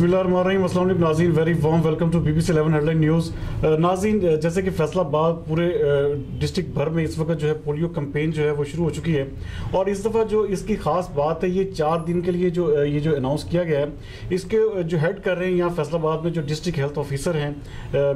बिस्मिल्लाहिर्रहमानिर्रहीम। अस्सलाम वालेकुम नाज़रीन, very warm welcome to BBC 11 headline news. नाज़रीन, जैसे कि फैसलाबाद पूरे डिस्ट्रिक्ट भर में इस वक्त जो है पोलियो कैंपेन जो है वो शुरू हो चुकी है और इस दफ़ा जो इसकी ख़ास बात है ये 4 दिन के लिए जो अनाउंस किया गया है, इसके जो हेड कर रहे हैं यहाँ फैसलाबाद में जो डिस्ट्रिक्ट हेल्थ ऑफिसर हैं,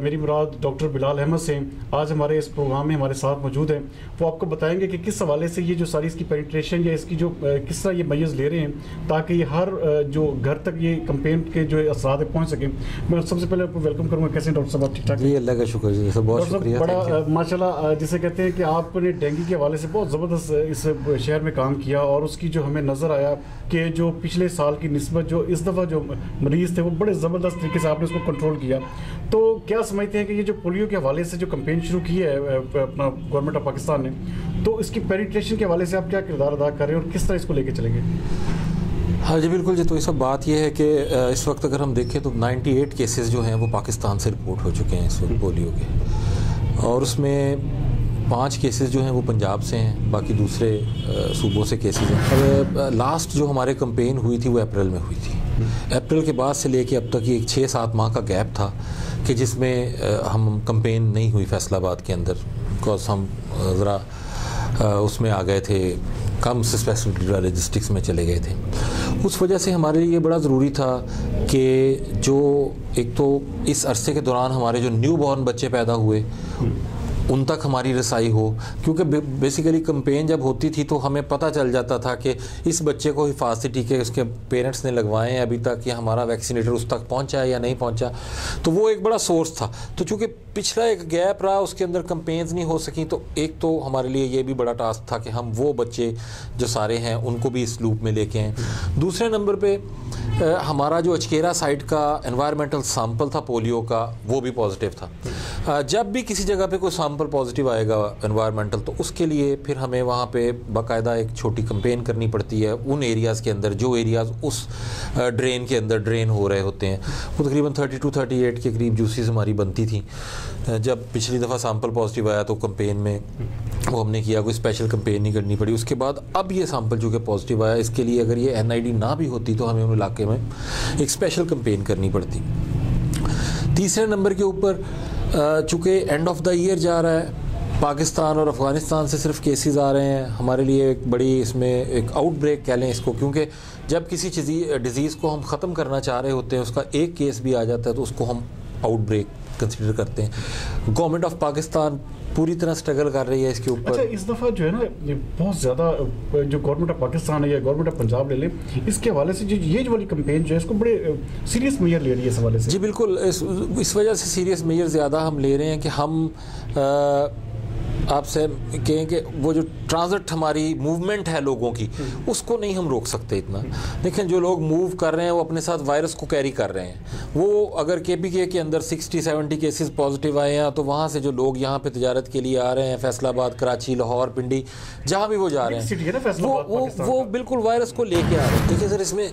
मेरी मुराद डॉक्टर बिलाल अहमद से आज हमारे इस प्रोग्राम में हमारे साथ मौजूद हैं। वो आपको बताएंगे कि किस हवाले से ये जो सारी इसकी पेनिट्रेशन या इसकी जो किस तरह ये मैयज़ ले रहे हैं ताकि ये हर जो घर तक ये कैंपेन के जो असरात पहुंच सकें। मैं सबसे पहले आपको वेलकम करूंगा। कैसे डॉक्टर साहब, आप ठीक ठाक? जी, अल्लाह का शुक्र जी, सब बहुत शुक्रिया। बड़ा माशाल्लाह, जिसे कहते हैं कि आपने डेंगू के हवाले से बहुत ज़बरदस्त इस शहर में काम किया और उसकी जो हमें नज़र आया कि जो पिछले साल की निस्बत जो इस दफ़ा जो मरीज़ थे वो बड़े ज़बरदस्त तरीके से आपने उसको कंट्रोल किया। तो क्या समझते हैं कि ये जो पोलियो के हवाले से जो कैंपेन शुरू की है अपना गवर्नमेंट ऑफ पाकिस्तान ने, तो इसकी पेनिट्रेशन के हवाले से आप क्या किरदार अदा कर रहे हैं और किस तरह इसको लेके चलेंगे? हाँ जी, बिल्कुल जी। तो ये सब बात ये है कि इस वक्त अगर हम देखें तो 98 केसेस जो हैं वो पाकिस्तान से रिपोर्ट हो चुके हैं इस वक्त पोलियो के, और उसमें 5 केसेस जो हैं वो पंजाब से हैं, बाकी दूसरे सूबों से केसेस हैं। अब लास्ट जो हमारे कैंपेन हुई थी वो अप्रैल में हुई थी। अप्रैल के बाद से लेके अब तक ये 6-7 माह का गैप था कि जिसमें हम कैंपेन नहीं हुई फैसलाबाद के अंदर, बिकॉज हम ज़रा उसमें आ गए थे, कम स्पेसिफिक वाले डिस्ट्रिक्ट्स में चले गए थे। उस वजह से हमारे लिए बड़ा ज़रूरी था कि जो एक तो इस अरसे के दौरान हमारे जो न्यू बॉर्न बच्चे पैदा हुए उन तक हमारी रसाई हो, क्योंकि बेसिकली कैंपेन जब होती थी तो हमें पता चल जाता था कि इस बच्चे को हिफाजती टीके उसके पेरेंट्स ने लगवाए हैं अभी तक, या हमारा वैक्सीनेटर उस तक पहुंचा है या नहीं पहुंचा। तो वो एक बड़ा सोर्स था। तो चूँकि पिछला एक गैप रहा, उसके अंदर कैंपेन्स नहीं हो सकी, तो एक तो हमारे लिए ये भी बड़ा टास्क था कि हम वो बच्चे जो सारे हैं उनको भी इस लूप में लेके आएँ। दूसरे नंबर पर हमारा जो अचकेरा साइट का एनवायरमेंटल सैंपल था पोलियो का, वो भी पॉजिटिव था। जब भी किसी जगह पे कोई सैंपल पॉजिटिव आएगा एनवायरमेंटल, तो उसके लिए फिर हमें वहाँ पे बाकायदा एक छोटी कैंपेन करनी पड़ती है उन एरियाज़ के अंदर जो एरियाज़ उस ड्रेन के अंदर ड्रेन हो रहे होते हैं। वो तकरीबन 32-38 के करीब जूसीज हमारी बनती थी। जब पिछली दफ़ा सैंपल पॉजिटिव आया तो कैंपेन में वो हमने किया, कोई स्पेशल कैंपेन नहीं करनी पड़ी। उसके बाद अब ये सैंपल जो कि पॉजिटिव आया, इसके लिए अगर ये NID ना भी होती तो हमें उन इलाके में एक स्पेशल कैंपेन करनी पड़ती। तीसरे नंबर के ऊपर चूँकि एंड ऑफ द ईयर जा रहा है, पाकिस्तान और अफ़गानिस्तान से सिर्फ केसेस आ रहे हैं, हमारे लिए एक बड़ी इसमें एक आउटब्रेक कह लें इसको, क्योंकि जब किसी डिज़ीज़ को हम ख़त्म करना चाह रहे होते हैं, उसका एक केस भी आ जाता है तो उसको हम आउटब्रेक कंसिडर करते हैं। गवर्नमेंट ऑफ पाकिस्तान पूरी तरह स्ट्रगल कर रही है इसके ऊपर। अच्छा, इस दफ़ा जो है ना ये बहुत ज़्यादा जो गवर्नमेंट ऑफ पाकिस्तान है या गवर्नमेंट ऑफ पंजाब ले लें, इसके हवाले से जो वाली कैंपेन जो है इसको बड़े सीरियस मेजर ले रही है इस हवाले से। जी बिल्कुल, इस वजह से सीरियस मेजर ज़्यादा हम ले रहे हैं कि हम आपसे कहें कि वो जो ट्रांजिट हमारी मूवमेंट है लोगों की, उसको नहीं हम रोक सकते इतना। देखें, जो लोग मूव कर रहे हैं वो अपने साथ वायरस को कैरी कर रहे हैं। वो अगर KPK के अंदर 60-70 केसेस पॉजिटिव आए हैं तो वहाँ से जो लोग यहाँ पे तिजारत के लिए आ रहे हैं, फैसलाबाद, कराची, लाहौर, पिंडी, जहाँ भी वो जा रहे हैं, वो बिल्कुल वायरस को लेके आ रहे हैं। देखिए सर, इसमें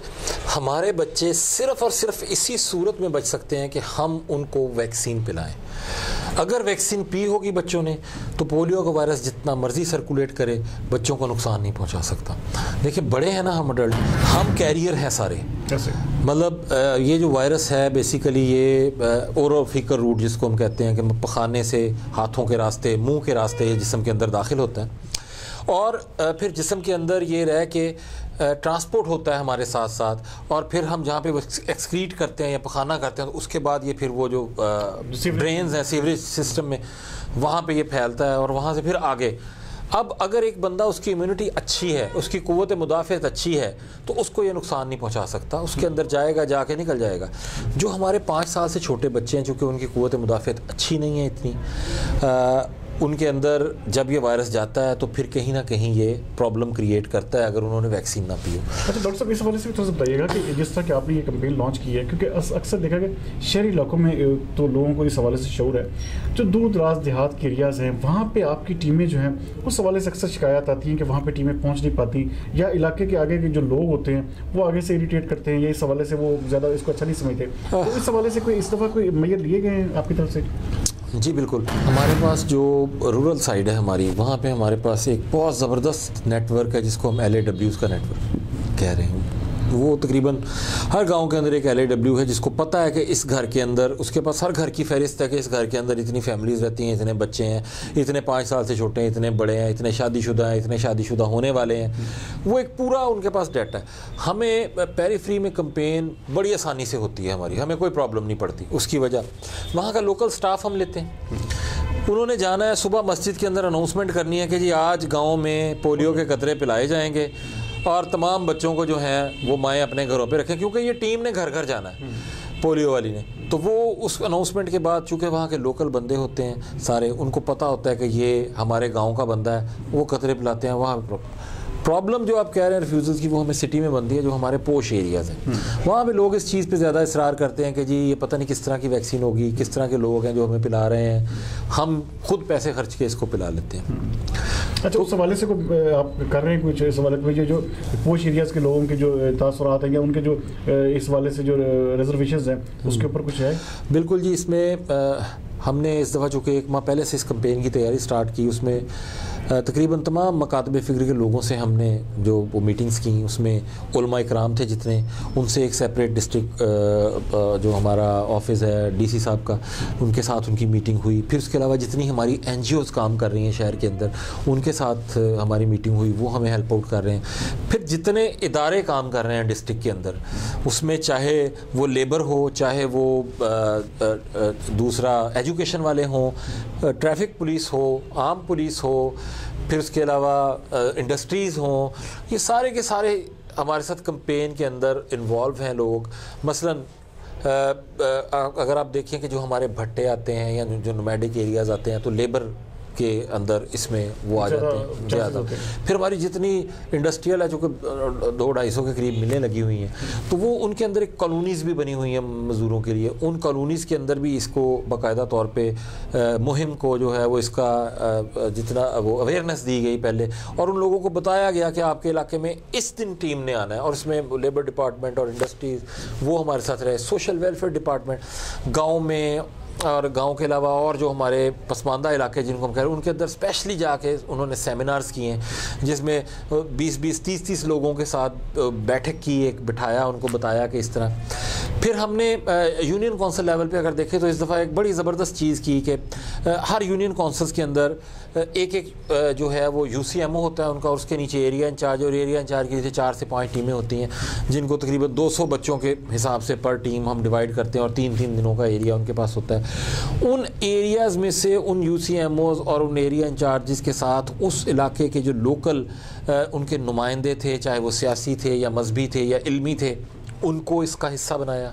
हमारे बच्चे सिर्फ और सिर्फ इसी सूरत में बच सकते हैं कि हम उनको वैक्सीन पिलाएं। अगर वैक्सीन पी होगी बच्चों ने तो पोलियो का वायरस जितना मर्जी सर्कुलेट करे बच्चों को नुकसान नहीं पहुंचा सकता। देखिए, बड़े हैं ना हम अडल्ट, हम कैरियर हैं सारे। मतलब ये जो वायरस है बेसिकली ये ओरो फीकर रूट जिसको हम कहते हैं कि पखाने से हाथों के रास्ते, मुंह के रास्ते ये जिस्म के अंदर दाखिल होता है और फिर जिस्म के अंदर ये रह के ट्रांसपोर्ट होता है हमारे साथ साथ, और फिर हम जहाँ पे एक्सक्रीट करते हैं या पखाना करते हैं तो उसके बाद ये फिर वो जो ड्रेन्स हैं सीवरेज सिस्टम में, वहाँ पे ये फैलता है और वहाँ से फिर आगे। अब अगर एक बंदा, उसकी इम्यूनिटी अच्छी है, उसकी क़ुव्वत मुदाफ़अत अच्छी है, तो उसको ये नुकसान नहीं पहुँचा सकता, उसके अंदर जाएगा, जाके निकल जाएगा। जो हमारे 5 साल से छोटे बच्चे हैं, चूँकि उनकी क़ुव्वत मुदाफ़अत अच्छी नहीं है इतनी, उनके अंदर जब ये वायरस जाता है तो फिर कहीं ना कहीं ये प्रॉब्लम क्रिएट करता है अगर उन्होंने वैक्सीन ना पी हो। अच्छा डॉक्टर साहब, इस हवाले से थोड़ा सा बताइएगा कि जिस तरह कि आपने ये कैंपेन लॉन्च की है, क्योंकि अक्सर देखा गया शहरी इलाकों में तो लोगों को इस हवाले से शऊर है, जो दूर दराज देहात के एरियाज़ हैं वहाँ पर आपकी टीमें जो हैं उस हवाले से अक्सर शिकायत आती हैं कि वहाँ पर टीमें पहुँच नहीं पाती, या इलाके के आगे के जो लोग होते हैं वो आगे से इरीटेट करते हैं, या इस हवाले से वो ज़्यादा इसको अच्छा नहीं समझते। तो इस हवाले से कोई इस दफ़ा कोई मेजर लिए गए हैं आपकी तरफ से? जी बिल्कुल, हमारे पास जो रूरल साइड है हमारी, वहाँ पे हमारे पास एक बहुत ज़बरदस्त नेटवर्क है जिसको हम LAWs का नेटवर्क कह रहे हैं। वो तकरीबन हर गांव के अंदर एक LAW है जिसको पता है कि इस घर के अंदर, उसके पास हर घर की फहरिस्त है कि इस घर के अंदर इतनी फैमिलीज़ रहती हैं, इतने बच्चे हैं, इतने 5 साल से छोटे हैं, इतने बड़े हैं, इतने शादीशुदा हैं, इतने शादीशुदा होने वाले हैं। वो एक पूरा उनके पास डाटा है। हमें पेरीफ्री में कंपेन बड़ी आसानी से होती है हमारी, हमें कोई प्रॉब्लम नहीं पड़ती। उसकी वजह वहाँ का लोकल स्टाफ हम लेते हैं। उन्होंने जाना है सुबह मस्जिद के अंदर अनाउंसमेंट करनी है कि जी आज गांव में पोलियो के कतरे पिलाए जाएंगे और तमाम बच्चों को जो है वो माएँ अपने घरों पे रखें, क्योंकि ये टीम ने घर घर जाना है पोलियो वाली ने। तो वो उस अनाउंसमेंट के बाद चूँकि वहाँ के लोकल बंदे होते हैं सारे, उनको पता होता है कि ये हमारे गाँव का बंदा है, वो कतरे पिलाते हैं। वहाँ प्रॉब्लम जो आप कह रहे हैं रिफ्यूज़ल्स की, वो हमें सिटी में बनती है जो हमारे पोश एरियाज़ हैं। वहाँ पे लोग इस चीज़ पे ज़्यादा इसरार करते हैं कि जी ये पता नहीं किस तरह की वैक्सीन होगी, किस तरह के लोग हैं जो हमें पिला रहे हैं, हम खुद पैसे खर्च के इसको पिला लेते हैं। अच्छा, उस हवाले से आप कर रहे हैं कुछ इस हवाले में, जो पोश एरियाज़ के लोगों के जो तासुरात हैं या उनके जो इस हवाले से जो रिजर्वेशंस हैं उसके ऊपर कुछ है? बिल्कुल जी, इसमें हमने इस दफ़ा चूँकि 1 माह पहले से इस कैंपेन की तैयारी स्टार्ट की, उसमें तकरीबन तमाम मकातब फ़िक्र के लोगों से हमने जो वो मीटिंग्स की, उसमें उलमा इकराम थे जितने, उनसे एक सेपरेट डिस्ट्रिक्ट जो हमारा ऑफिस है DC साहब का, उनके साथ उनकी मीटिंग हुई। फिर उसके अलावा जितनी हमारी NGOs काम कर रही हैं शहर के अंदर, उनके साथ हमारी मीटिंग हुई, वो हमें हेल्प आउट कर रहे हैं। फिर जितने इदारे काम कर रहे हैं डिस्ट्रिक्ट के अंदर, उसमें चाहे वो लेबर हो, चाहे वो दूसरा एजुकेशन वाले हों, ट्रैफिक पुलिस हो, आर्म पुलिस हो, फिर उसके अलावा इंडस्ट्रीज़ हों, ये सारे के सारे हमारे साथ कैंपेन के अंदर इन्वॉल्व हैं लोग। मसलन अगर आप देखें कि जो हमारे भट्टे आते हैं या जो नोमैडिक एरियाज़ आते हैं, तो लेबर के अंदर इसमें वो आ जाते हैं ज़्यादा। फिर हमारी जितनी इंडस्ट्रियल है जो कि 200-250 के करीब मिलें लगी हुई हैं, तो वो उनके अंदर एक कॉलोनीज़ भी बनी हुई हैं मज़दूरों के लिए। उन कॉलोनीज़ के अंदर भी इसको बाकायदा तौर पे मुहिम को जो है वो इसका जितना वो अवेयरनेस दी गई पहले, और उन लोगों को बताया गया कि आपके इलाके में इस दिन टीम ने आना है, और इसमें लेबर डिपार्टमेंट और इंडस्ट्रीज़ वो हमारे साथ रहे, सोशल वेलफेयर डिपार्टमेंट गाँव में, और गांव के अलावा और जो हमारे पसमानदा इलाके जिनको हम कह रहे हैं, उनके अंदर स्पेशली जाके उन्होंने सेमिनार्स किए हैं जिसमें 20-20, 30-30 लोगों के साथ बैठक की, एक बिठाया, उनको बताया कि इस तरह। फिर हमने यूनियन काउंसिल लेवल पे अगर देखें तो इस दफ़ा एक बड़ी ज़बरदस्त चीज़ की कि हर यूनियन काउंसिल्स के अंदर एक जो है वो UCMO होता है उनका, और उसके नीचे एरिया इंचार्ज, और एरिया इंचार्ज के नीचे 4 से 5 टीमें होती हैं जिनको तकरीबन 200 बच्चों के हिसाब से पर टीम हम डिवाइड करते हैं, और 3-3 दिनों का एरिया उनके पास होता है। उन एरियाज़ में से उन UCMOs और उन एरिया इंचार्जिस के साथ उस इलाके के जो लोकल उनके नुमाइंदे थे, चाहे वो सियासी थे या मजहबी थे या इल्मी थे, उनको इसका हिस्सा बनाया,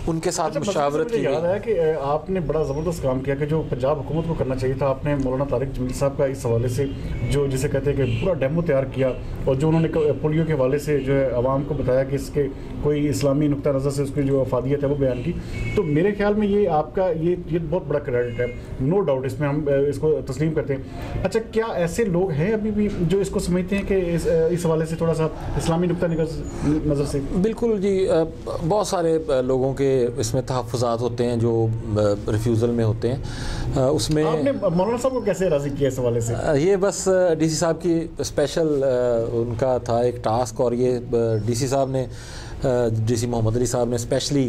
उनके साथ मुशावरत की। याद है कि आपने बड़ा ज़बरदस्त काम किया कि जो पंजाब हुकूमत को करना चाहिए था, आपने मौलाना तारिक जमील साहब का इस हवाले से जो जिसे कहते हैं कि पूरा डेमो तैयार किया, और जो उन्होंने पोलियो के हवाले से जो है आवाम को बताया कि इसके कोई इस्लामी नुक्ता नज़र से उसकी जो अफादियत है वो बयान की। तो मेरे ख्याल में ये आपका ये बहुत बड़ा क्रेडिट है, नो डाउट, इसमें हम इसको तस्लीम करते हैं। अच्छा, क्या ऐसे लोग हैं अभी भी जो इसको समझते हैं कि इस हवाले से थोड़ा सा इस्लामी नुक्ता नज़र से? बिल्कुल जी, बहुत सारे लोगों के इसमें तहफ़्फ़ुज़ात होते हैं जो रिफ्यूज़ल में होते हैं। उसमें आपने मौलाना साहब को कैसे राज़ी किया इस हवाले से? ये बस DC साहब की स्पेशल उनका था एक टास्क, और ये DC साहब ने DC मोहम्मद अली साहब ने स्पेशली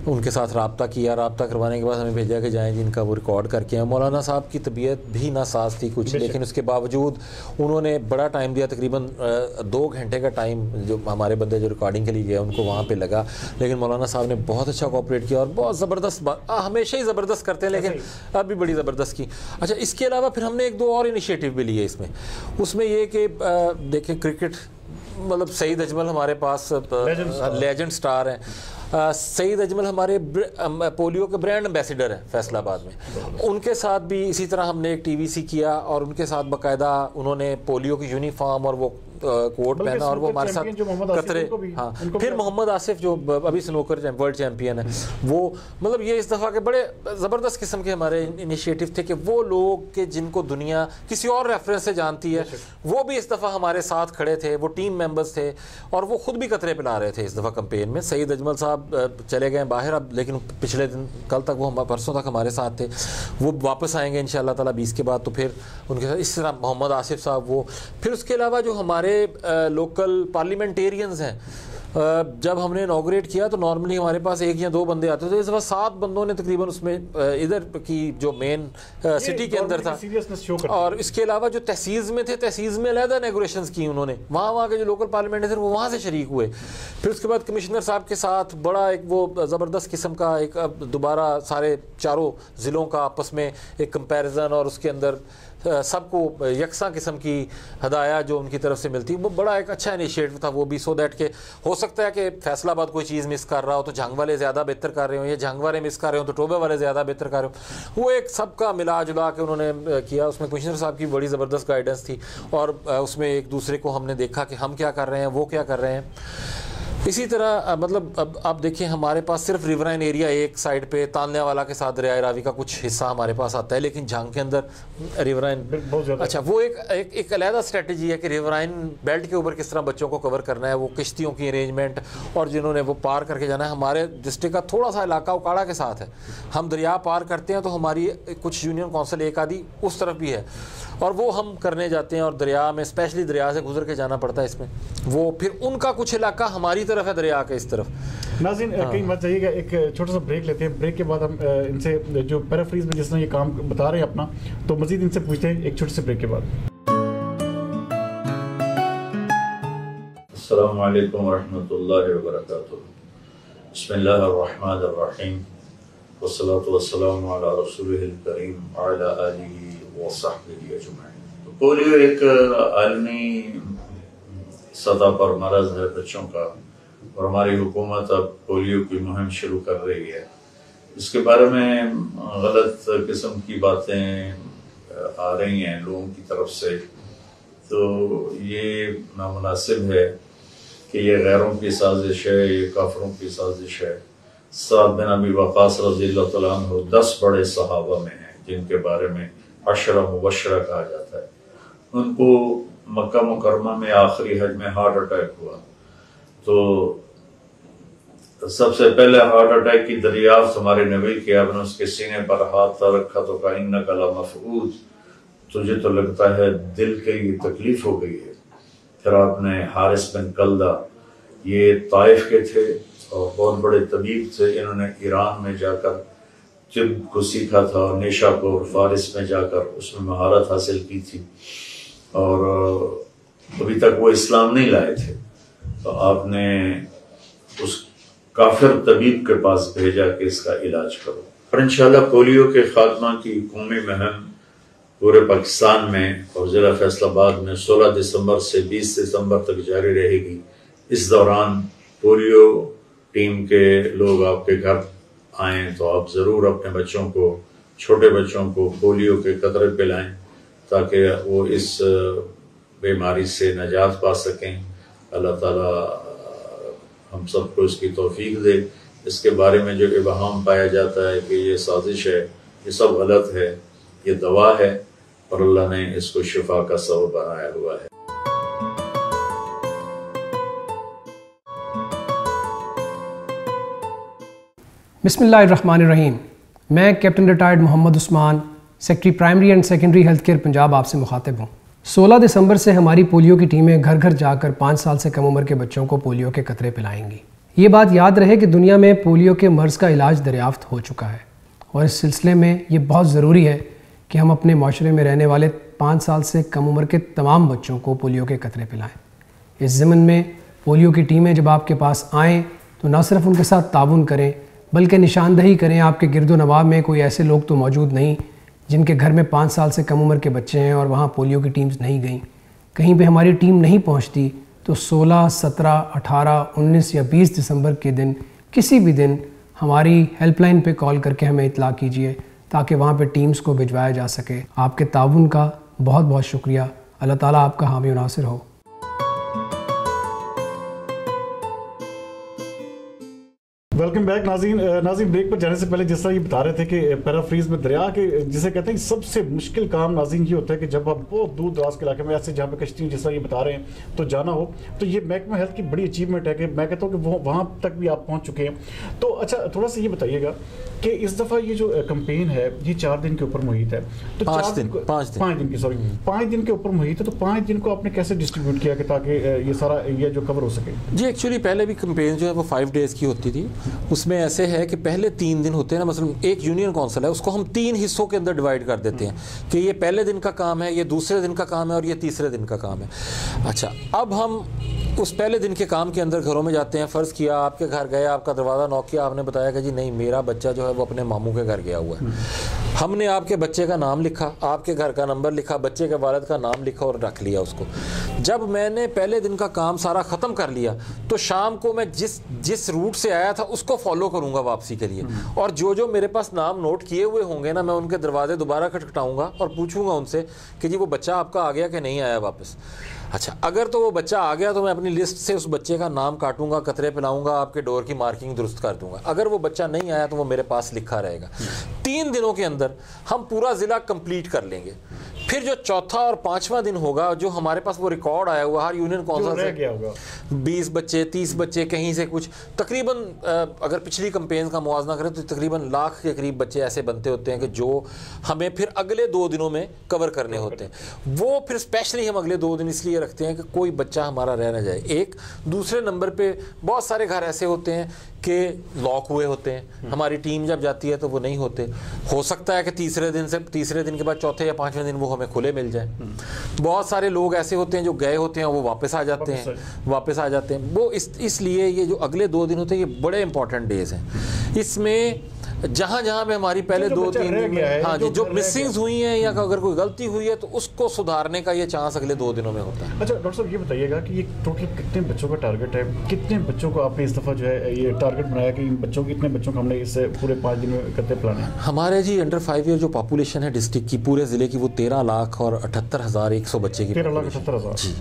उनके साथ रब्ता किया। रब्ता करवाने के बाद हमें भेजा कि जाएँ जिनका वो रिकॉर्ड करके आए। मौलाना साहब की तबीयत भी नासाज थी कुछ, लेकिन उसके बावजूद उन्होंने बड़ा टाइम दिया, तकरीबन 2 घंटे का टाइम जो हमारे बंदे जो रिकॉर्डिंग के लिए गया उनको वहाँ पे लगा। लेकिन मौलाना साहब ने बहुत अच्छा कोऑपरेट किया और बहुत ज़बरदस्त हमेशा ही ज़बरदस्त करते हैं, लेकिन अब भी बड़ी ज़बरदस्त की। अच्छा, इसके अलावा फिर हमने 1-2 और इनिशिएटिव भी लिए इसमें। उसमें ये कि देखें क्रिकेट, मतलब सईद अजमल हमारे पास लेजेंड स्टार हैं। सईद अजमल हमारे पोलियो के ब्रांड एम्बेसडर हैं फैसलाबाद में। उनके साथ भी इसी तरह हमने एक TVC किया, और उनके साथ बाकायदा उन्होंने पोलियो की यूनिफॉर्म और वो कोट पहना, और वो हमारे साथ कतरे। हाँ, फिर मोहम्मद आसिफ जो अभी स्नूकर वर्ल्ड चैम्पियन है, वो मतलब ये इस दफ़ा के बड़े ज़बरदस्त किस्म के हमारे इनिशिएटिव थे कि वो लोग के जिनको दुनिया किसी और रेफरेंस से जानती है, वो भी इस दफ़ा हमारे साथ खड़े थे, वो टीम मेंबर्स थे, और वो खुद भी कतरे पिला रहे थे इस दफ़ा कैंपेन में। सईद अजमल साहब चले गए बाहर अब, लेकिन पिछले दिन कल तक वो परसों तक हमारे साथ थे, वो वापस आएंगे इंशाअल्लाह ताला 20 के बाद। तो फिर उनके साथ इस तरह मोहम्मद आसिफ साहब वो। फिर उसके अलावा जो हमारे लोकल पार्लियामेंटेरियंस हैं, जब हमने इनॉग्रेट किया तो नॉर्मली हमारे पास 1 या 2 बंदे आते थे, इस दफ़ा 7 बंदों ने तकरीबन उसमें इधर की जो मेन सिटी के अंदर था। और इसके अलावा जो तहसील में थे, तहसील में अलहदा इनॉग्रेशंस की उन्होंने, वहाँ के जो लोकल पार्लियामेंट थे वो वहाँ से शरीक हुए। फिर उसके बाद कमिश्नर साहब के साथ बड़ा एक वो ज़बरदस्त किस्म का एक दोबारा सारे चारों ज़िलों का आपस में एक कंपैरिजन, और उसके अंदर सबको यकसा किस्म की हदाया जो उनकी तरफ से मिलती, वो बड़ा एक अच्छा इनिशिएटिव था वो भी, सो दैट के हो सकता है कि फैसलाबाद कोई चीज़ मिस कर रहा हो तो जंग वाले ज़्यादा बेहतर कर रहे हो, या जंग वाले मिस कर रहे हो तो टोबे वाले ज़्यादा बेहतर कर रहे हो। वो एक सबका मिला जुला के उन्होंने किया। उसमें कमिश्नर साहब की बड़ी ज़बरदस्त गाइडेंस थी, और उसमें एक दूसरे को हमने देखा कि हम क्या कर रहे हैं, वो क्या कर रहे हैं। इसी तरह मतलब अब आप देखिए हमारे पास सिर्फ रिवराइन एरिया एक साइड पे तान्यावाला के साथ दरिया रावी का कुछ हिस्सा हमारे पास आता है, लेकिन जंग के अंदर रिवराइन अच्छा वो एक अलहदा स्ट्रेटजी है कि रिवराइन बेल्ट के ऊपर किस तरह बच्चों को कवर करना है, वो किश्तियों की अरेंजमेंट, और जिन्होंने वो पार करके जाना है। हमारे डिस्ट्रिक्ट का थोड़ा सा इलाका उकाड़ा के साथ है, हम दरिया पार करते हैं तो हमारी कुछ यूनियन काउंसिल एक आधी उस तरफ भी है, और वो हम करने जाते हैं, और दरिया में स्पेशली दरिया से गुजर के जाना पड़ता है इसमें। वो फिर उनका कुछ इलाका हमारी तरफ है दरिया के इस तरफ। नाज़रीन कहीं मत जाइएगा, एक छोटा सा ब्रेक लेते हैं। ब्रेक के बाद हम इनसे जो पैराफ्रीज में जिस तरह ये काम बता रहे हैं अपना, तो मजीद इनसे पूछते हैं एक छोटे से ब्रेक के बाद। अस्सलामु अलैकुम वरहमतुल्लाहि वबरकातुहू। बिस्मिल्लाहिर्रहमानिर्रहीम वस्सलातु वस्सलामु अला रसूलिहिल करीम व अला आलिहि व सहबिहि अजमईन। पोलियो एक आलमी सतह पर मरज है बच्चों का, और हमारी हुकूमत अब पोलियो की मुहिम शुरू कर रही है। इसके बारे में गलत किस्म की बातें आ रही हैं लोगों की तरफ से, तो ये नामुनासिब है कि ये गैरों की साजिश है, ये काफरों की साजिश है। साद बिन अबी वक़ास रज़ियल्लाहु तआला अन्हु 10 बड़े सहाबा में हैं जिनके बारे में अशरा मुबशरा कहा जाता है। उनको मक्का मुकरमा में आखिरी हज में हार्ट अटैक हुआ, तो सबसे पहले हार्ट अटैक की दरियाफ्त हमारे नबी की, आपने उसके सीने पर हाथ रखा तो कहा इन्नका लमफ़ऊद, तुझे तो लगता है दिल की तकलीफ हो गई है। फिर आपने हारिस बिन कल्दा, ये ताइफ के थे और बहुत बड़े तबीब थे, इन्होंने ईरान में जाकर तिब को सीखा था और निशापुर फारिस में जाकर उसमें महारत हासिल की थी, और अभी तक वो इस्लाम नहीं लाए थे। तो आपने उस काफिर तबीब के पास भेजा कि इसका इलाज करो, और इंशाल्लाह पोलियो के खात्मा की कौमी मुहिम पूरे पाकिस्तान में और ज़िला फैसलाबाद में 16 दिसंबर से 20 दिसंबर तक जारी रहेगी। इस दौरान पोलियो टीम के लोग आपके घर आएँ तो आप ज़रूर अपने बच्चों को, छोटे बच्चों को पोलियो के कतरे पिलाएं ताकि वो इस बीमारी से निजात पा सकें। अल्लाह ताला हम सबको इसकी तौफीक दे। इसके बारे में जो इबहम पाया जाता है कि ये साजिश है, ये सब गलत है, ये दवा है, और अल्लाह ने इसको शिफा का सबब बनाया हुआ है। बिस्मिल्लाहिर्रहमानिर्रहीम। मैं captain retired Mohammad Usman, secretary primary and secondary health care Punjab आपसे मुखातिब हूँ। 16 दिसंबर से हमारी पोलियो की टीमें घर घर जाकर 5 साल से कम उम्र के बच्चों को पोलियो के कतरे पिलाएंगी। ये बात याद रहे कि दुनिया में पोलियो के मर्ज़ का इलाज दरियाफ्त हो चुका है, और इस सिलसिले में ये बहुत ज़रूरी है कि हम अपने माशरे में रहने वाले 5 साल से कम उम्र के तमाम बच्चों को पोलियो के कतरे पिलाएं। इस ज़िम्न में पोलियो की टीमें जब आपके पास आएँ तो न सिर्फ उनके साथ ताउन करें बल्कि निशानदही करें आपके गिरदो नवाब में कोई ऐसे लोग तो मौजूद नहीं जिनके घर में 5 साल से कम उम्र के बच्चे हैं और वहाँ पोलियो की टीम्स नहीं गई। कहीं पे हमारी टीम नहीं पहुँचती तो 16, 17, 18, 19 या 20 दिसंबर के दिन किसी भी दिन हमारी हेल्पलाइन पे कॉल करके हमें इत्तला कीजिए ताकि वहाँ पे टीम्स को भिजवाया जा सके। आपके ताउन का बहुत बहुत शुक्रिया। अल्लाह ताला आपका हामी और नासिर हो। वेलकम बैक नाज़रीन। नाज़रीन, ब्रेक पर जाने से पहले जिस तरह ये बता रहे थे कि पैराफ्रीज में दरिया के जिसे कहते हैं सबसे मुश्किल काम नाज़रीन ये होता है कि जब आप बहुत दूर दराज के इलाके में ऐसे जहाँ पे कश्ती जिस तरह ये बता रहे हैं तो जाना हो, तो ये महकमा हेल्थ की बड़ी अचीवमेंट है कि मैं कहता हूँ कि वो वहाँ तक भी आप पहुँच चुके हैं। तो अच्छा, थोड़ा सा ये बताइएगा कि इस दफ़ा ये जो कैंपेन है ये 4 दिन के ऊपर मुहित है, तो 5 दिन की 5 दिन के ऊपर मुहित है, तो 5 दिन को आपने कैसे डिस्ट्रीब्यूट किया कि ताकि ये सारा एरिया जो कवर हो सके? जी एक्चुअली पहले भी कैंपेन जो है वो 5 डेज़ की होती थी। उसमें ऐसे है कि पहले 3 दिन होते हैं ना, मतलब एक यूनियन काउंसिल है उसको हम 3 हिस्सों के अंदर डिवाइड कर देते हैं कि ये पहले दिन का काम है, ये दूसरे दिन का काम है और ये तीसरे दिन का काम है। अच्छा, अब हम उस पहले दिन के काम के अंदर घरों में जाते हैं। फ़र्ज़ किया आपके घर गए, आपका दरवाज़ा नॉक किया, आपने बताया कि जी नहीं मेरा बच्चा जो है वो अपने मामू के घर गया हुआ है। हमने आपके बच्चे का नाम लिखा, आपके घर का नंबर लिखा, बच्चे के वालिद का नाम लिखा और रख लिया उसको। जब मैंने पहले दिन का काम सारा ख़त्म कर लिया तो शाम को मैं जिस रूट से आया था उसको फॉलो करूँगा वापसी के लिए, और जो मेरे पास नाम नोट किए हुए होंगे ना, मैं उनके दरवाजे दोबारा खटखटाऊँगा और पूछूंगा उनसे कि जी वो बच्चा आपका आ गया कि नहीं आया वापस। अच्छा, अगर तो वो बच्चा आ गया तो मैं अपनी लिस्ट से उस बच्चे का नाम काटूंगा, कतरे पिलाऊंगा, आपके डोर की मार्किंग दुरुस्त कर दूंगा। अगर वो बच्चा नहीं आया तो वो मेरे पास लिखा रहेगा। 3 दिनों के अंदर हम पूरा ज़िला कंप्लीट कर लेंगे। फिर जो चौथा और 5वां दिन होगा, जो हमारे पास वो रिकॉर्ड आया हुआ हर यूनियन काउंसिल से 20 बच्चे 30 बच्चे कहीं से कुछ, तकरीबन अगर पिछली कैंपेन का मुआवजा करें तो तकरीबन लाख के करीब बच्चे ऐसे बनते होते हैं कि जो हमें फिर अगले 2 दिनों में कवर करने होते हैं। वो फिर स्पेशली हम अगले 2 दिन इसलिए रखते हैं कि कोई बच्चा हमारा रह ना जाए। एक दूसरे नंबर पे बहुत सारे घर ऐसे होते हैं कि लॉक हुए होते हैं, हमारी टीम जब जाती है तो वो नहीं होते। हो सकता है कि तीसरे दिन के बाद चौथे या 5वें दिन वो हमें खुले मिल जाए। बहुत सारे लोग ऐसे होते हैं जो गए होते हैं वो वापस आ जाते हैं। वो इसलिए ये जो अगले 2 दिन होते हैं ये बड़े इंपॉर्टेंट डेज हैं। इसमें जहाँ पे हमारी पहले 2-3 दिन में हाँ जी जो मिसिंग्स हुई हैं या अगर कोई गलती हुई है तो उसको सुधारने का ये चांस अगले 2 दिनों में होता है। अच्छा डॉक्टर साहब, ये बताइएगा कि ये टोटल कितने बच्चों का टारगेट है? कितने बच्चों को आपने इस दफ़ा जो है ये टारगेट बनाया कि इन बच्चों इतने बच्चों को हमने इससे पूरे 5 दिन में करते प्लान है? हमारे जी अंडर 5 ईयर जो पॉपुलेशन है डिस्ट्रिक्ट की, पूरे ज़िले की, वो 13,78,100 बच्चे की 13,78,000 जी।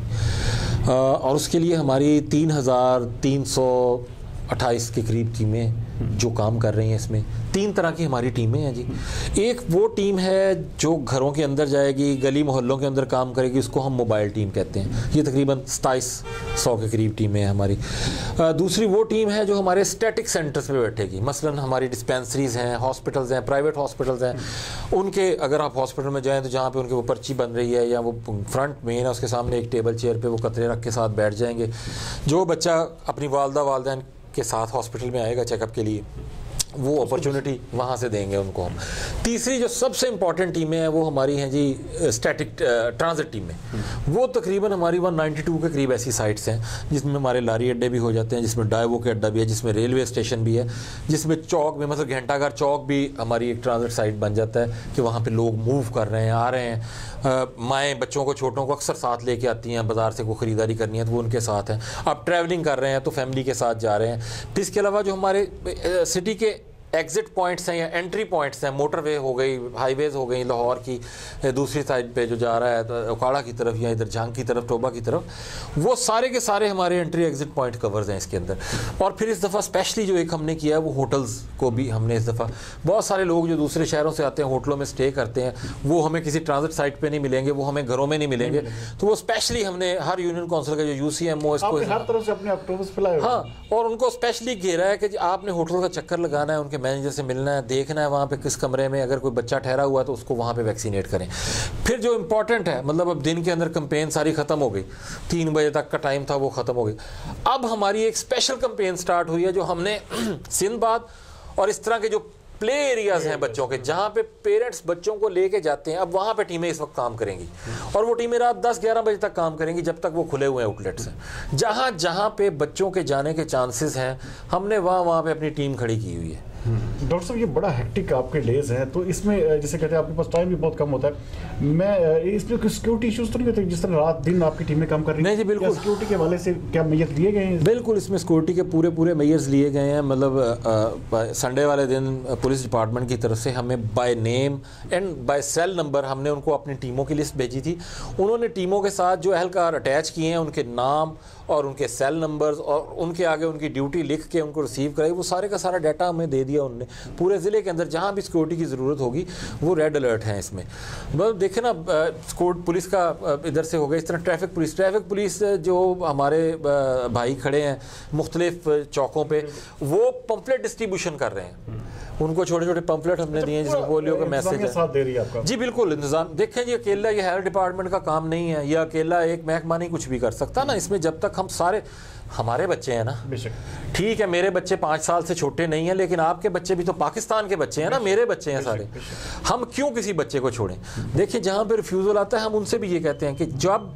और उसके लिए हमारी 3,328 के करीब टीमें जो काम कर रही हैं। इसमें 3 तरह की हमारी टीमें हैं जी। एक वो टीम है जो घरों के अंदर जाएगी, गली मोहल्लों के अंदर काम करेगी, उसको हम मोबाइल टीम कहते हैं। ये तकरीबन 2700 के करीब टीमें हैं हमारी। दूसरी वो टीम है जो हमारे स्टैटिक सेंटर्स पे बैठेगी। मसलन हमारी डिस्पेंसरीज हैं, हॉस्पिटल्स हैं, प्राइवेट हॉस्पिटल्स हैं, उनके अगर आप हॉस्पिटल में जाएँ तो जहाँ पर उनके वो पर्ची बन रही है या वो फ्रंट मेन है उसके सामने एक टेबल चेयर पर वो कतरे रख के साथ बैठ जाएंगे। जो बच्चा अपनी वालदैन के साथ हॉस्पिटल में आएगा चेकअप के लिए, वो अपॉर्चुनिटी वहाँ से देंगे उनको हम। तीसरी जो सबसे इम्पॉर्टेंट टीमें हैं वो हमारी हैं जी स्टैटिक ट्रांजिट टीमें। वो तकरीबन हमारी 192 के करीब ऐसी साइट्स हैं जिसमें हमारे लारी अड्डे भी हो जाते हैं, जिसमें डायवो के अड्डा भी है, जिसमें रेलवे स्टेशन भी है, जिसमें चौक में मतलब घंटाघर चौक भी हमारी एक ट्रांजिट साइट बन जाता है कि वहाँ पर लोग मूव कर रहे हैं, आ रहे हैं। माएँ बच्चों को छोटों को अक्सर साथ लेके आती हैं, बाज़ार से कोई ख़रीदारी करनी है तो वो उनके साथ हैं। आप ट्रैवलिंग कर रहे हैं तो फैमिली के साथ जा रहे हैं। फिर इसके अलावा जो हमारे सिटी के एग्जिट पॉइंट्स हैं या एंट्री पॉइंट्स हैं, मोटरवे हो गई, हाईवेज हो गई, लाहौर की दूसरी साइड पे जो जा रहा है तो उकाड़ा की तरफ या इधर झांग की तरफ, टोबा की तरफ, वो सारे के सारे हमारे एंट्री एग्जिट पॉइंट कवर्स हैं इसके अंदर। और फिर इस दफ़ा स्पेशली जो एक हमने किया है वो होटल्स को भी हमने इस दफ़ा, बहुत सारे लोग जो दूसरे शहरों से आते हैं होटलों में स्टे करते हैं, वो हमें किसी ट्रांजिट साइट पर नहीं मिलेंगे, वो हमें घरों में नहीं मिलेंगे। तो वो स्पेशली हमने हर यूनियन काउंसिल का जो UCMO इसको हर तरफ से अपने ऑक्टोबस फैलाए, हाँ, और उनको स्पेशली घेरा है कि आपने होटल का चक्कर लगाना है, उनके मैनेजर से मिलना है, देखना है वहाँ पे किस कमरे में अगर कोई बच्चा ठहरा हुआ है तो उसको वहाँ पे वैक्सीनेट करें। फिर जो इम्पोर्टेंट है, मतलब अब दिन के अंदर कैंपेन सारी ख़त्म हो गई, 3 बजे तक का टाइम था वो ख़त्म हो गई। अब हमारी एक स्पेशल कैंपेन स्टार्ट हुई है जो हमने सिंधबाद और इस तरह के जो प्ले एरियाज़ हैं बच्चों के, जहाँ पे पेरेंट्स बच्चों को लेके जाते हैं, अब वहाँ पे टीमें इस वक्त काम करेंगी और वो टीमें रात 10-11 बजे तक काम करेंगी जब तक वो खुले हुए आउटलेट्स हैं। जहाँ जहाँ पे बच्चों के जाने के चांसेस हैं हमने वहाँ पे अपनी टीम खड़ी की हुई है। डॉक्टर साहब ये बड़ा हेक्टिक आपके डेज हैं, तो इसमें जैसे कहते हैं आपके पास टाइम भी बहुत कम होता है, मैं इसमें कोई सिक्योरिटी इश्यूज तो नहीं होते जिस तरह रात दिन आपकी टीमें काम कर रही हैं? नहीं जी बिल्कुल, सिक्योरिटी के हवाले से क्या मेजर लिए गए हैं? बिल्कुल, इसमें सिक्योरिटी के पूरे मेजर्स लिए गए हैं। मतलब संडे वाले दिन पुलिस डिपार्टमेंट की तरफ से हमें by name and by cell number हमने उनको अपनी टीमों की लिस्ट भेजी थी। उन्होंने टीमों के साथ जो एहलकार अटैच किए हैं उनके नाम और उनके सेल नंबर्स और उनके आगे उनकी ड्यूटी लिख के उनको रिसीव कराई, वो सारे का सारा डाटा हमें दे दिया उनने। पूरे ज़िले के अंदर जहाँ भी सिक्योरिटी की ज़रूरत होगी वो रेड अलर्ट हैं इसमें। मतलब देखें ना, पुलिस का इधर से हो गया, इस तरह ट्रैफिक पुलिस जो हमारे भाई खड़े हैं मुख्तलिफ चौकों पे, वो पंपलेट डिस्ट्रीब्यूशन कर रहे हैं। उनको छोटे छोटे पंपलेट हमने दिए हैं जिसमें पोलियो का मैसेज है। साथ दे रही है आपका? जी बिल्कुल, इंतजाम देखें जी, अकेला ये हेल्थ डिपार्टमेंट का काम नहीं है, या अकेला एक महकमा नहीं कुछ भी कर सकता ना। इसमें जब तक हम सारे, हमारे बच्चे हैं ना, ठीक है मेरे बच्चे 5 साल से छोटे नहीं हैं, लेकिन आपके बच्चे भी तो पाकिस्तान के बच्चे हैं ना, मेरे बच्चे हैं सारे। हम क्यों किसी बच्चे को छोड़ें? देखिए जहाँ पे रिफ्यूज़ल आता है हम उनसे भी ये कहते हैं कि जब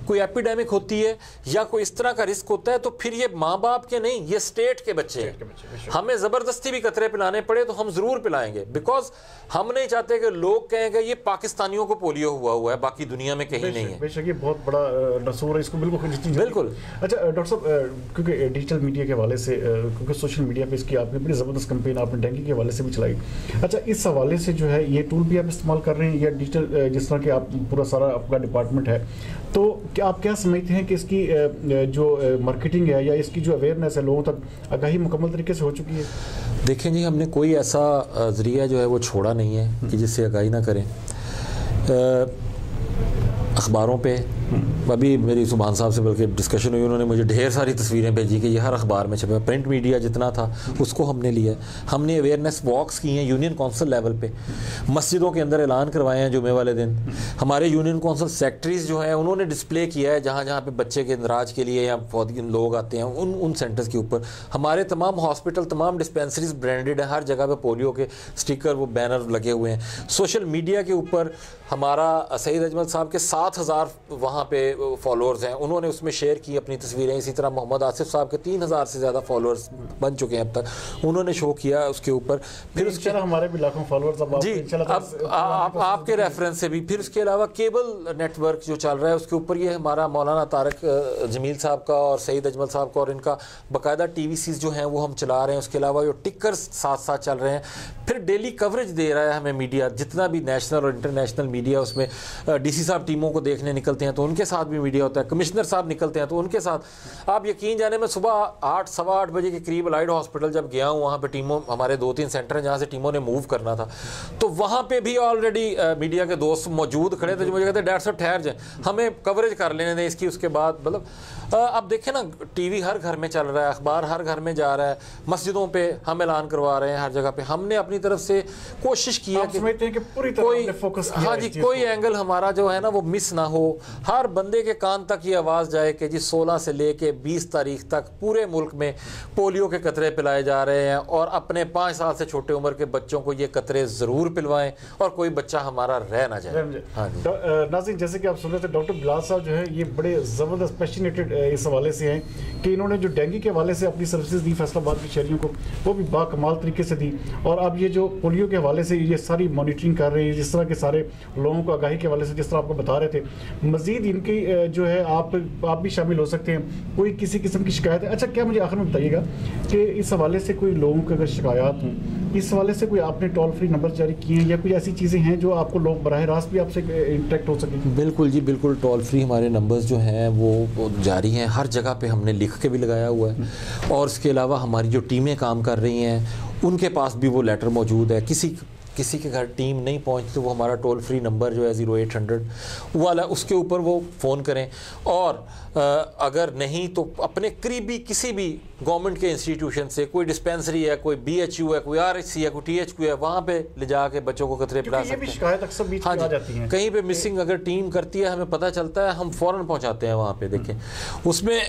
कोई एपिडेमिक होती है या कोई इस तरह का रिस्क होता है तो फिर ये माँ बाप के नहीं, ये स्टेट के बच्चे हैं। हमें ज़बरदस्ती भी कतरे पिलाने पड़े तो हम ज़रूर पिलाएंगे, बिकॉज हम नहीं चाहते कि लोग कहेंगे ये पाकिस्तानियों को पोलियो हुआ है, बाकी दुनिया में कहीं नहीं है। बेशक ये बहुत बड़ा नसूर है, इसको बिल्कुल। अच्छा डॉक्टर साहब, क्योंकि डिजिटल मीडिया के हवाले से, क्योंकि सोशल मीडिया पे इसकी आपने बड़ी ज़बरदस्त कैंपेन आपने डेंगू के हवाले से भी चलाई, अच्छा इस हवाले से जो है ये टूल भी आप इस्तेमाल कर रहे हैं या डिजिटल, जिस तरह के आप पूरा सारा आपका डिपार्टमेंट है, तो क्या आप क्या समझते हैं कि इसकी जो मार्केटिंग है या इसकी जो अवेयरनेस है लोगों तक आगाही मुकम्मल तरीके से हो चुकी है? देखें जी, हमने कोई ऐसा ज़रिया जो है वो छोड़ा नहीं है कि जिससे आगाही ना करें। अखबारों पे अभी मेरी सुभान साहब से बल्कि डिस्कशन हुई, उन्होंने मुझे ढेर सारी तस्वीरें भेजी कि ये हर अखबार में छपे। प्रिंट मीडिया जितना था उसको हमने लिया। हमने अवेयरनेस वॉक्स की हैं यूनियन कौंसिल लेवल पे, मस्जिदों के अंदर ऐलान करवाए हैं जुमे वाले दिन। हमारे यूनियन कौंसिल सेक्रेटरीज जो हैं उन्होंने डिस्प्ले किया है जहाँ जहाँ पे बच्चे के इंदराज के लिए या फौजी लोग आते हैं उन सेंटर्स के ऊपर। हमारे तमाम हॉस्पिटल, तमाम डिस्पेंसरीज ब्रांडेड हैं, हर जगह पे पोलियो के स्टिकर, वो बैनर लगे हुए हैं। सोशल मीडिया के ऊपर हमारा सईद अजमल साहब के 7,000 वहाँ पे फॉलोअर्स हैं, उन्होंने उसमें शेयर की अपनी तस्वीरें। इसी तरह मोहम्मद आसिफ साहब के 3,000 से ज़्यादा फॉलोअर्स बन चुके हैं अब तक, उन्होंने शो किया उसके ऊपर। फिर उसके हमारे भी लाखों फॉलोअर्स अब जी, अब आपके रेफरेंस से भी। फिर उसके अलावा केबल नेटवर्क जो चल रहा है उसके ऊपर ये हमारा मौलाना तारक जमील साहब का और सईद अजमल साहब का और इनका बाकायदा TVCs जो हैं वो हम चला रहे हैं। उसके अलावा जो टिकर्स साथ साथ चल रहे हैं। फिर डेली कवरेज दे रहा है हमें मीडिया, जितना भी नेशनल और इंटरनेशनल मीडिया, उसमें DC साहब टीमों को देखने निकलते हैं तो उनके साथ भी मीडिया होता है, कमिश्नर साहब निकलते हैं तो उनके साथ। आप यकीन जाने, मैं सुबह 8 सवा 8 बजे के करीब अलाइड हॉस्पिटल जब गया हूँ, वहाँ पे टीमों, हमारे 2-3 सेंटर हैं जहाँ से टीमों ने मूव करना था, तो वहाँ पे भी ऑलरेडी मीडिया के दोस्त मौजूद खड़े थे जो मुझे कहते डॉक्टर साहब ठहर जाए, हमें कवरेज कर लेने दें इसकी। उसके बाद मतलब अब देखें ना, TV हर घर में चल रहा है, अखबार हर घर में जा रहा है, मस्जिदों पे हम ऐलान करवा रहे हैं हर जगह पे। हमने अपनी तरफ से कोशिश की है कि पूरी तरह कोई फोकस, हाँ जी, कोई एंगल हमारा जो है ना वो मिस ना हो। हर बंदे के कान तक ये आवाज़ जाए कि जी 16 से लेके 20 तारीख तक पूरे मुल्क में पोलियो के कतरे पिलाए जा रहे हैं और अपने 5 साल से छोटे उम्र के बच्चों को ये कतरे ज़रूर पिलवाएं और कोई बच्चा हमारा रह ना जाए। हाँ जी नाज़रीन, जैसे कि आप सुन रहे थे, डॉक्टर बिलाल साहब जो है ये बड़े ज़बरदस्त पैशनेटेड इस हवाले से हैं कि इन्होंने जो डेंगू के हवाले से अपनी सर्विसेज दी फैसलाबाद के शहरियों को, वो भी बाकमाल तरीके से दी। और अब ये जो पोलियो के हवाले से ये सारी मॉनिटरिंग कर रहे हैं, जिस तरह के सारे लोगों को आगाही के हवाले से जिस तरह आपको बता रहे थे, मज़ीद इनकी जो है आप भी शामिल हो सकते हैं। कोई किसी किस्म की शिकायत है? अच्छा, क्या मुझे आखिर में बताइएगा कि इस हवाले से कोई लोगों की अगर शिकायत हों, इस हवाले से कोई आपने टोल फ्री नंबर जारी किए हैं या कोई ऐसी चीज़ें हैं जो आपको लोग बराह रास्त भी आपसे इंटरेक्ट हो सकें? बिल्कुल जी, बिल्कुल। टोल फ्री हमारे नंबर्स जो हैं वो जारी हैं, हर जगह पे हमने लिख के भी लगाया हुआ है। और इसके अलावा हमारी जो टीमें काम कर रही हैं उनके पास भी वो लेटर मौजूद है। किसी के घर टीम नहीं पहुंचती तो वो हमारा टोल फ्री नंबर जो है 0800 वाला, उसके ऊपर वो फ़ोन करें। और अगर नहीं तो अपने करीबी किसी भी गवर्नमेंट के इंस्टीट्यूशन से, कोई डिस्पेंसरी है, कोई BHU है, कोई RHC है, कोई THQ है, वहाँ पे ले जाके बच्चों को कतरे पिला सकते हैं। शिकायत अक्सर बीच में आ जाती है, कहीं पे मिसिंग अगर टीम करती है, हमें पता चलता है, हम फ़ौरन पहुँचाते हैं वहाँ पे। देखें उसमें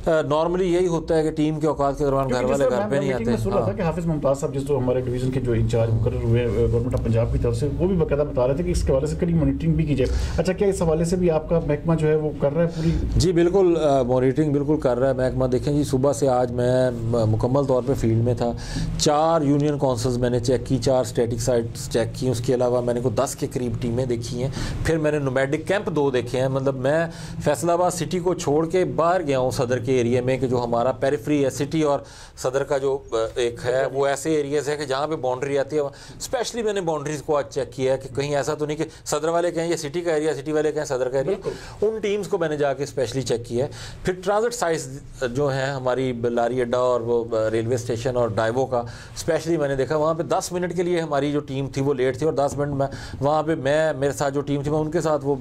नॉर्मली यही होता है कि टीम के औकात के दौरान घर वाले घर पे नहीं आते हैं। सुना था कि हाफिज मुमताज़ साहब जिस हमारे डिवीज़न के जो इंचार्ज मुकर्रर हुए है गवर्नमेंट ऑफ पंजाब की तरफ से, वो भी बाकायदा बता रहे थे कि इसके हवाले से कड़ी मॉनिटरिंग भी की जाए। अच्छा, क्या इस हवाले से भी आपका महकमा जो है वो कर रहा है पूरी? जी बिल्कुल, मॉनिटरिंग बिल्कुल कर रहा है महकमा। देखें जी, सुबह से आज मैं मुकम्मल तौर पे फील्ड में था। 4 यूनियन काउंसिल्स मैंने चेक की, 4 स्टैटिक साइट्स चेक की, उसके अलावा मैंने को 10 के करीब टीमें देखी हैं, फिर मैंने नोमैडिक कैंप 2 देखे हैं। मतलब मैं फैसलाबाद सिटी को छोड़ के बाहर गया हूँ सदर के एरिया में, कि जो हमारा पेरिफेरी है सिटी और सदर का जो एक है, वो ऐसे एरियाज़ है कि जहाँ पे बाउंड्री आती है। स्पेशली मैंने बाउंड्रीज को आज चेक किया है कि कहीं ऐसा तो नहीं कि सदर वाले कहें ये सिटी का एरिया, सिटी वाले कहें सदर का एरिया। उन टीम्स को मैंने जाके स्पेशली चेक किया है। फिर ट्रांजिट साइट्स जो हैं हमारी लारी अड्डा और वो रेलवे स्टेशन और डाइवो का, स्पेशली मैंने देखा वहाँ पे 10 मिनट के लिए हमारी जो टीम थी वो लेट थी, और 10 मिनट में वहाँ पे मेरे साथ जो टीम थी मैं उनके साथ वो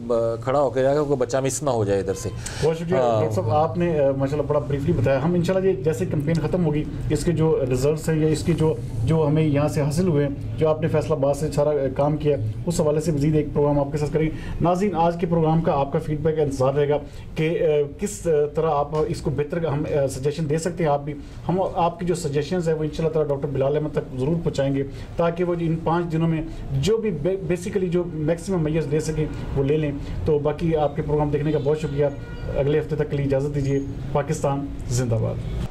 खड़ा होकर जाएगा, कोई बच्चा मिस ना हो जाए इधर से। बहुत शुक्रिया डॉक्टर साहब, आपने माशाल्लाह बड़ा ब्रीफली बताया। हम इंशाल्लाह ये जैसे कैंपेन खत्म होगी, इसके जो रिजल्ट्स हैं या इसकी जो हमें यहाँ से हासिल हुए, जो आपने फैसलाबाद से सारा काम किया, उस हवाले से मज़ीद एक प्रोग्राम आपके साथ करेंगे। नाज़रीन, आज के प्रोग्राम का आपका फीडबैक का इंतजार रहेगा कि किस तरह आप इसको बेहतर हम सजेशन दे सकते हैं। आप भी हम आपकी जो सजेशंस है वो इंशाल्लाह ताला डॉक्टर बिलाल अहमद तक ज़रूर पहुँचाएंगे, ताकि वो इन 5 दिनों में जो भी बेसिकली जो मैक्सिमम मेजर्स ले सकें वो ले लें। तो बाकी आपके प्रोग्राम देखने का बहुत शुक्रिया। अगले हफ्ते तक के लिए इजाज़त दीजिए। पाकिस्तान जिंदाबाद।